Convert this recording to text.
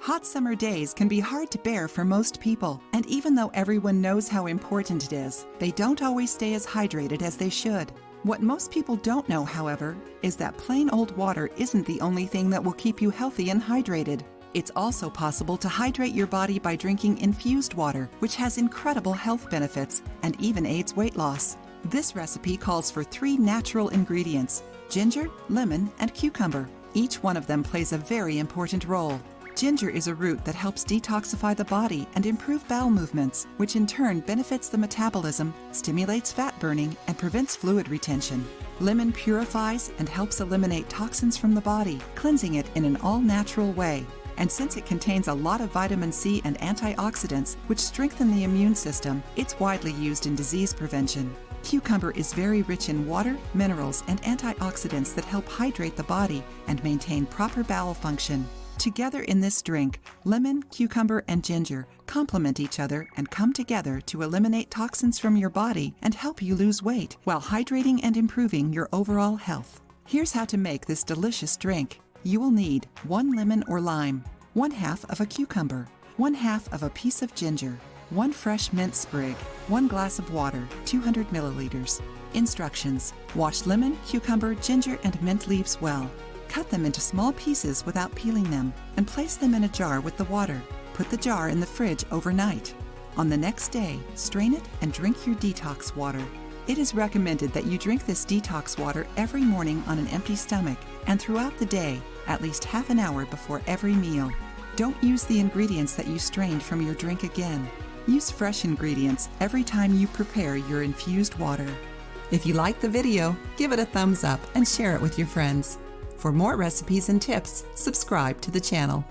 Hot summer days can be hard to bear for most people, and even though everyone knows how important it is, they don't always stay as hydrated as they should. What most people don't know, however, is that plain old water isn't the only thing that will keep you healthy and hydrated. It's also possible to hydrate your body by drinking infused water, which has incredible health benefits and even aids weight loss. This recipe calls for 3 natural ingredients: ginger, lemon, and cucumber. Each one of them plays a very important role. Ginger is a root that helps detoxify the body and improve bowel movements, which in turn benefits the metabolism, stimulates fat burning, and prevents fluid retention. Lemon purifies and helps eliminate toxins from the body, cleansing it in an all-natural way. And since it contains a lot of vitamin C and antioxidants, which strengthen the immune system, it's widely used in disease prevention. Cucumber is very rich in water, minerals, and antioxidants that help hydrate the body and maintain proper bowel function. Together in this drink, lemon, cucumber, and ginger complement each other and come together to eliminate toxins from your body and help you lose weight while hydrating and improving your overall health. Here's how to make this delicious drink. You will need 1 lemon or lime, 1/2 of a cucumber, 1/2 of a piece of ginger, 1 fresh mint sprig, 1 glass of water, 200 milliliters. Instructions: wash lemon, cucumber, ginger, and mint leaves well. Cut them into small pieces without peeling them and place them in a jar with the water. Put the jar in the fridge overnight. On the next day, strain it and drink your detox water. It is recommended that you drink this detox water every morning on an empty stomach and throughout the day, at least half an hour before every meal. Don't use the ingredients that you strained from your drink again. Use fresh ingredients every time you prepare your infused water. If you liked the video, give it a thumbs up and share it with your friends. For more recipes and tips, subscribe to the channel.